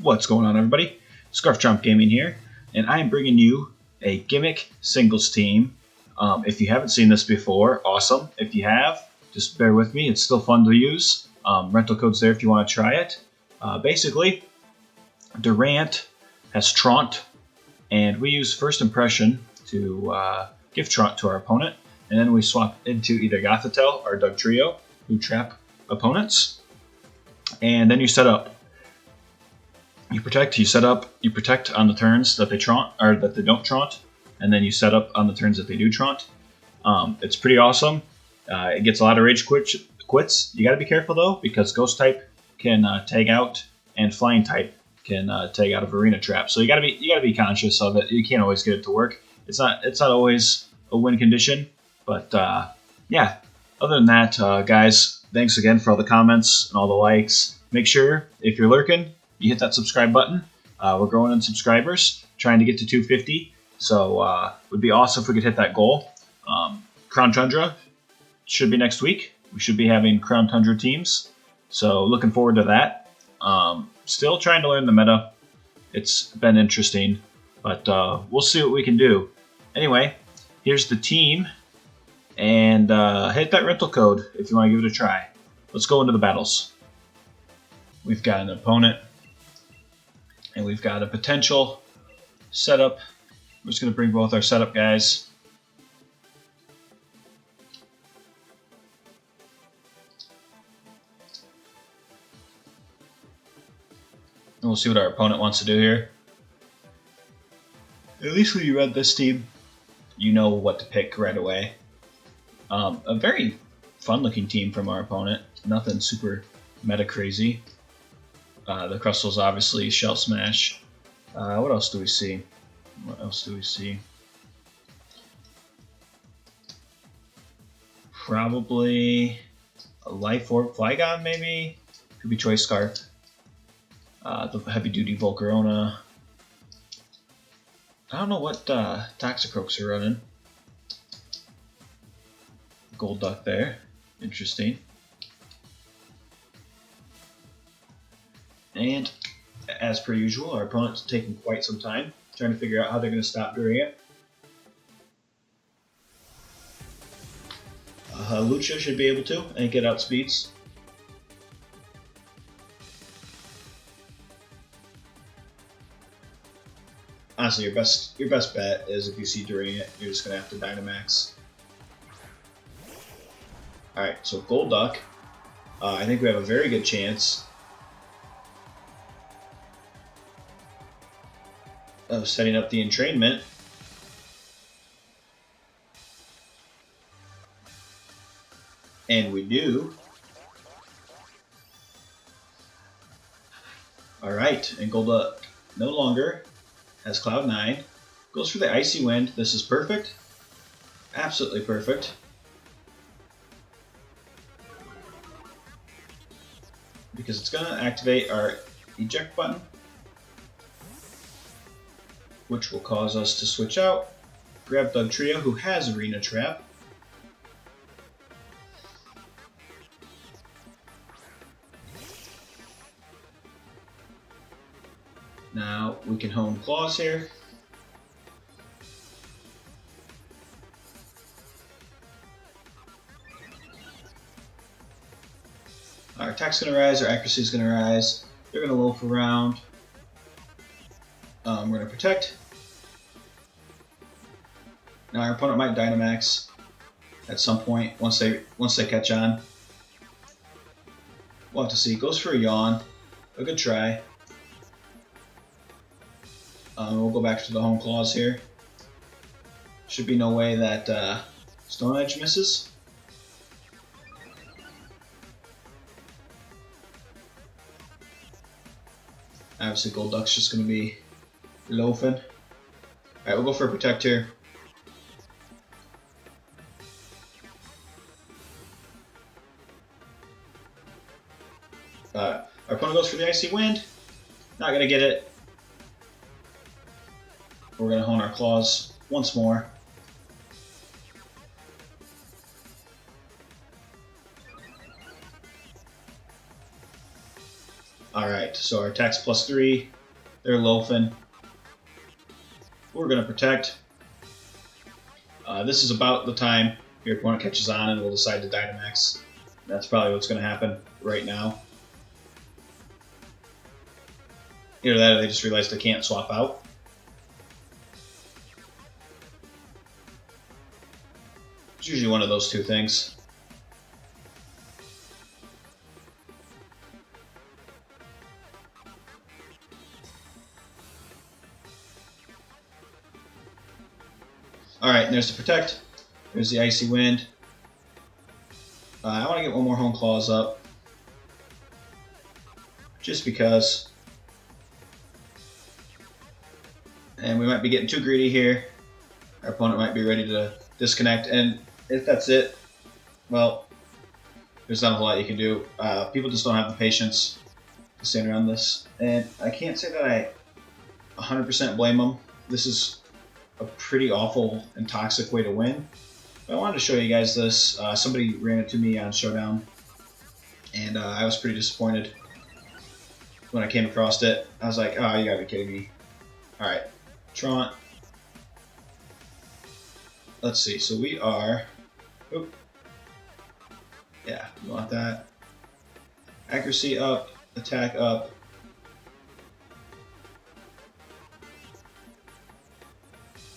What's going on, everybody? ScarfChomp Gaming here, and I am bringing you a Gimmick singles team. If you haven't seen this before, awesome. If you have, just bear with me. It's still fun to use. Rental code's there if you want to try it. Basically, Durant has Traunt, and we use First Impression to give Traunt to our opponent, and then we swap into either Gothitelle or Dugtrio, who trap opponents. And then you set up. You protect. You set up. You protect on the turns that they Traunt or that they don't Traunt, and then you set up on the turns that they do Traunt. It's pretty awesome. It gets a lot of rage quits. You got to be careful though, because Ghost type can tag out, and Flying type can tag out of Arena Trap. So you got to be conscious of it. You can't always get it to work. It's not always a win condition. But yeah. Other than that, guys, thanks again for all the comments and all the likes. Make sure if you're lurking, you hit that subscribe button. We're growing in subscribers, trying to get to 250. So it would be awesome if we could hit that goal. Crown Tundra should be next week. We should be having Crown Tundra teams. So looking forward to that. Still trying to learn the meta. It's been interesting, but we'll see what we can do. Anyway, here's the team. And hit that rental code if you want to give it a try. Let's go into the battles. We've got an opponent. And we've got a potential setup. We're just going to bring both our setup guys. And we'll see what our opponent wants to do here. At least when you read this team, you know what to pick right away. A very fun-looking team from our opponent. Nothing super meta crazy. The Crustals obviously Shell Smash. What else do we see? Probably a Life Orb Flygon, maybe. Could be Choice Scarf. The Heavy Duty Volcarona. I don't know what Toxicroaks are running. Gold Duck there. Interesting. And as per usual, our opponent's taking quite some time trying to figure out how they're going to stop Durant. Lucha should be able to and get outspeeds. Honestly, your best bet is if you see Durant, you're just going to have to Dynamax. Alright, so Gold Duck. I think we have a very good chance of setting up the entrainment. And we do. Alright, and Gold Duck no longer has Cloud 9. Goes for the Icy Wind. This is perfect. Absolutely perfect. Because it's going to activate our eject button, which will cause us to switch out, grab Dugtrio, who has Arena Trap. Now we can hone Claws here. Our attack's going to rise, our accuracy is going to rise. They're going to loaf around. We're going to protect. Now our opponent might Dynamax at some point once they catch on. We'll have to see. Goes for a Yawn. A good try. We'll go back to the home Claws here. Should be no way that Stone Edge misses. Obviously, Gold Duck's just going to be loafing. Alright, we'll go for a Protect here. Our opponent goes for the Icy Wind. Not going to get it. We're going to hone our Claws once more. Alright, so our attack's +3, They're loafing. We're going to protect. This is about the time your opponent catches on and will decide to Dynamax. That's probably what's going to happen right now. Either that or they just realized they can't swap out. It's usually one of those two things. Alright, and there's the Protect. There's the Icy Wind. I want to get one more Hone Claws up. Just because. And we might be getting too greedy here. Our opponent might be ready to disconnect. And if that's it, well, there's not a whole lot you can do. People just don't have the patience to stand around this. And I can't say that I 100% blame them. This is a pretty awful and toxic way to win. But I wanted to show you guys this. Somebody ran it to me on Showdown, and I was pretty disappointed when I came across it. I was like, oh, you gotta be kidding me. Alright, Traunt. Let's see, so we are... Oop. Yeah, we want that. Accuracy up, attack up.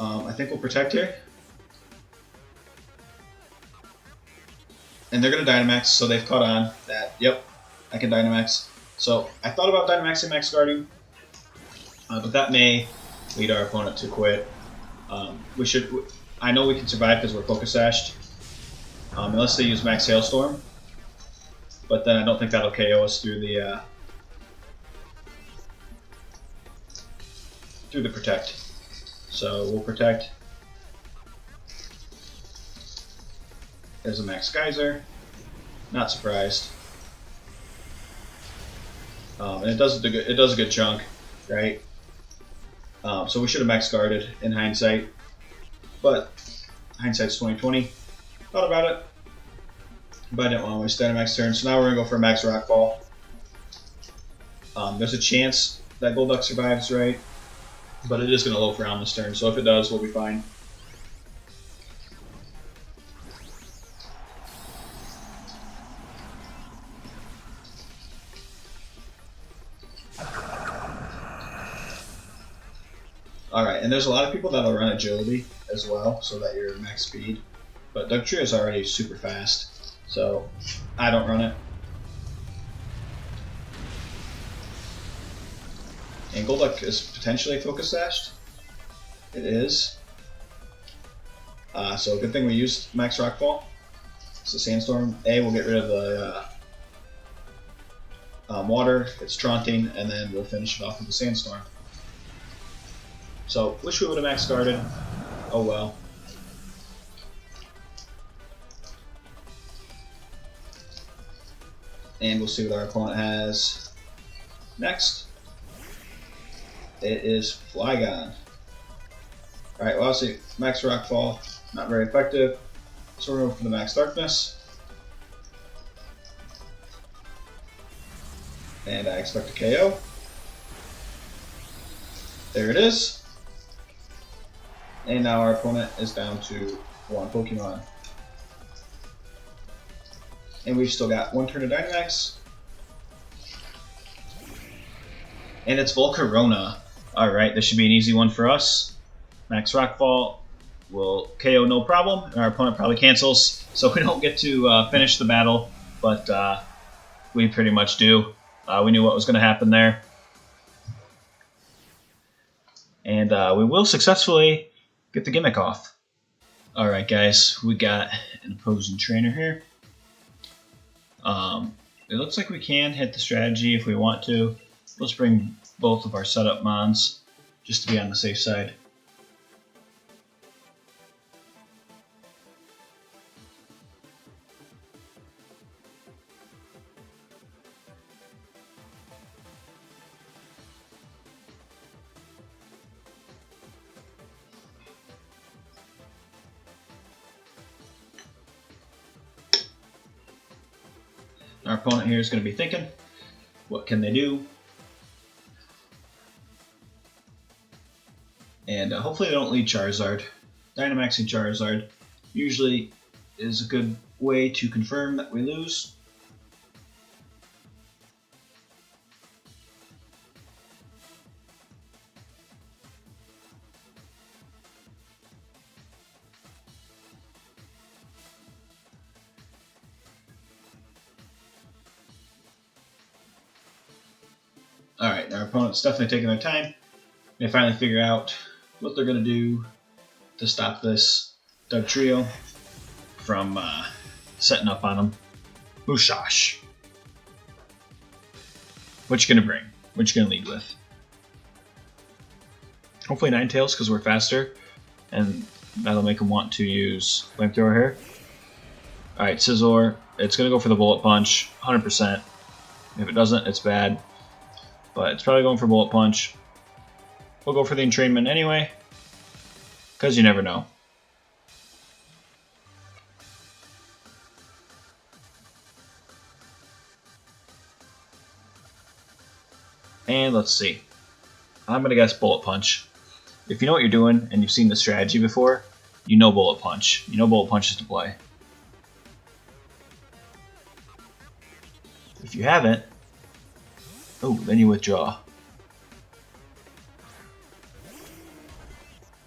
I think we'll protect here. And they're going to Dynamax, so they've caught on that, yep, I can Dynamax. So I thought about Dynamaxing Max Guarding, but that may lead our opponent to quit. I know we can survive because we're Focus Sashed, unless they use Max Hailstorm. But then I don't think that'll KO us through the Protect. So we'll Protect. There's a Max Geyser. Not surprised. And it does a good chunk, right? So we should have Max Guarded in hindsight, but hindsight's 20/20. Thought about it, but I didn't want to waste Dynamax turn. So now we're gonna go for a Max Rockfall. There's a chance that Golduck survives, right? But it is gonna loaf around this turn, so if it does, we'll be fine. Alright, and there's a lot of people that'll run Agility as well, so that you're max speed. But Dugtrio is already super fast, so I don't run it. And Golduck is potentially Focus Sashed. It is. So good thing we used Max Rockfall. It's a Sandstorm. We'll get rid of the water, it's Taunting, and then we'll finish it off with a Sandstorm. So, wish we would have Max Guarded. Oh well. And we'll see what our opponent has next. It is Flygon. Alright, well obviously Max Rockfall, not very effective. So we're going for the Max Darkness. And I expect a KO. There it is. And now our opponent is down to one Pokemon. And we've still got one turn of Dynamax. And it's Volcarona. Alright, this should be an easy one for us. Max Rockfall will KO no problem, and our opponent probably cancels, so we don't get to finish the battle, but we pretty much do. We knew what was going to happen there. And we will successfully get the Gimmick off. Alright guys, we got an opposing trainer here. It looks like we can hit the strategy if we want to. Let's bring both of our setup mons, just to be on the safe side. Our opponent here is going to be thinking, what can they do? And hopefully they don't lead Charizard. Dynamaxing Charizard usually is a good way to confirm that we lose. Alright, our opponent's definitely taking their time. They finally figure out what they're going to do to stop this Dugtrio from setting up on them. Mushash. What you going to bring? What you going to lead with? Hopefully Ninetales, because we're faster, and that'll make them want to use Flamethrower here. Alright, Scizor. It's going to go for the Bullet Punch, 100%. If it doesn't, it's bad. But it's probably going for Bullet Punch. We'll go for the Entrainment anyway, because you never know. And let's see. I'm going to guess Bullet Punch. If you know what you're doing and you've seen the strategy before, you know Bullet Punch. You know Bullet Punch is to play. If you haven't, oh, then you withdraw.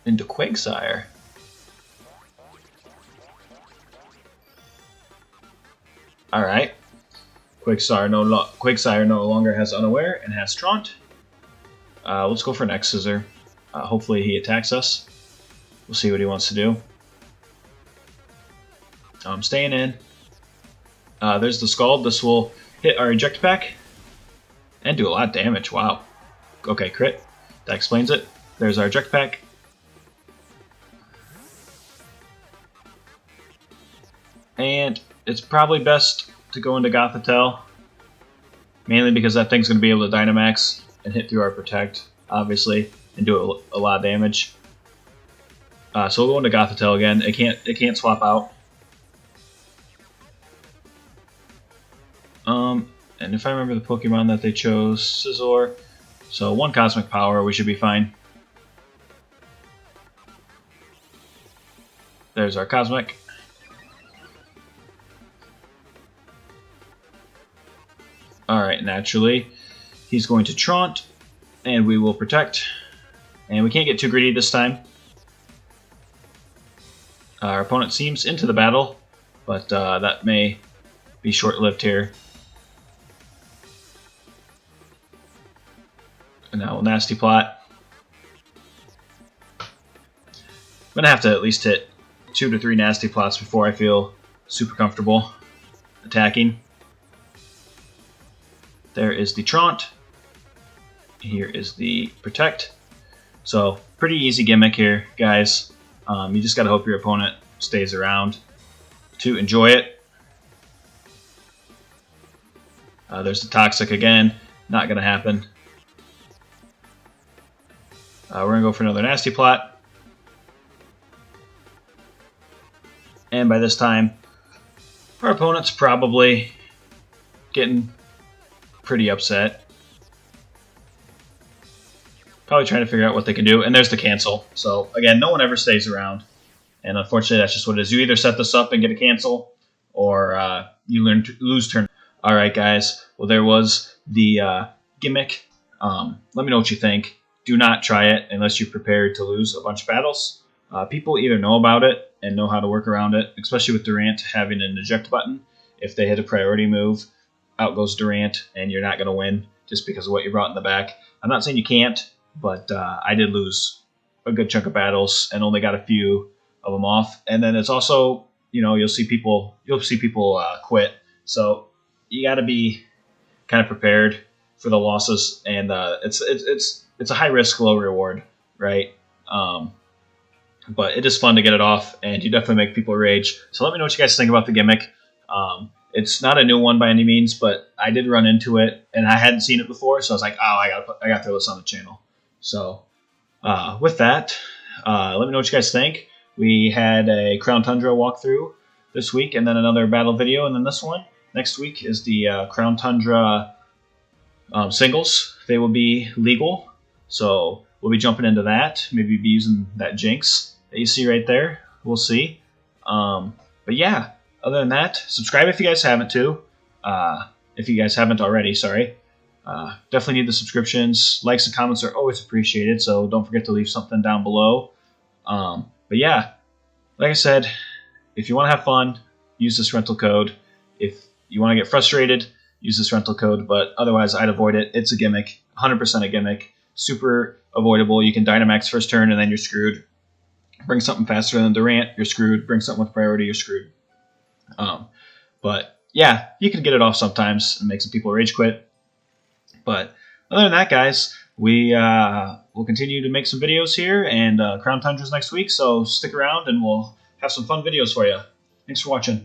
Into Quagsire. Alright. Quagsire no longer has Unaware and has Traunt. Let's go for next Scizor. Hopefully he attacks us. We'll see what he wants to do. I'm staying in. There's the Scald. This will hit our Eject Pack and do a lot of damage. Wow. Okay, crit. That explains it. There's our Eject Pack. And it's probably best to go into Gothitelle, mainly because that thing's going to be able to Dynamax and hit through our Protect, obviously, and do a lot of damage. So we'll go into Gothitelle again. It can't swap out. And if I remember the Pokemon that they chose, Scizor. So 1 Cosmic Power, we should be fine. There's our Cosmic. Alright, naturally, he's going to Traunt, and we will Protect. And we can't get too greedy this time. Our opponent seems into the battle, but that may be short-lived here. And now we'll Nasty Plot. I'm going to have to at least hit 2 to 3 Nasty Plots before I feel super comfortable attacking. There is the Traunt. Here is the Protect. So, pretty easy gimmick here, guys. You just got to hope your opponent stays around to enjoy it. There's the Toxic again. Not going to happen. We're going to go for another Nasty Plot. And by this time, our opponent's probably getting pretty upset. Probably trying to figure out what they can do. And there's the cancel. So again, no one ever stays around. And unfortunately, that's just what it is. You either set this up and get a cancel, or you lose turn. Alright guys, well there was the gimmick. Let me know what you think. Do not try it unless you're prepared to lose a bunch of battles. People either know about it and know how to work around it, especially with Durant having an eject button. If they hit a priority move, out goes Durant, and you're not going to win just because of what you brought in the back. I'm not saying you can't, but I did lose a good chunk of battles and only got a few of them off. And then it's also, you'll see people quit. So you got to be kind of prepared for the losses, and it's a high risk, low reward, right? But it is fun to get it off, and you definitely make people rage. So let me know what you guys think about the gimmick. It's not a new one by any means, but I did run into it, and I hadn't seen it before, so I was like, oh, I got to throw this on the channel. So with that, let me know what you guys think. We had a Crown Tundra walkthrough this week, and then another battle video, and then this one. Next week is the Crown Tundra singles. They will be legal, so we'll be jumping into that. Maybe be using that Jinx that you see right there. We'll see. But yeah, other than that, subscribe if you guys haven't too. If you guys haven't already, sorry. Definitely need the subscriptions. Likes and comments are always appreciated, so don't forget to leave something down below. But yeah, like I said, if you want to have fun, use this rental code. If you want to get frustrated, use this rental code, but otherwise I'd avoid it. It's a gimmick, 100% a gimmick, super avoidable. You can Dynamax first turn and then you're screwed. Bring something faster than Durant, you're screwed. Bring something with priority, you're screwed. But yeah, you can get it off sometimes and make some people rage quit. But other than that, guys, we will continue to make some videos here, and Crown Tundra's next week, so stick around and we'll have some fun videos for you. Thanks for watching.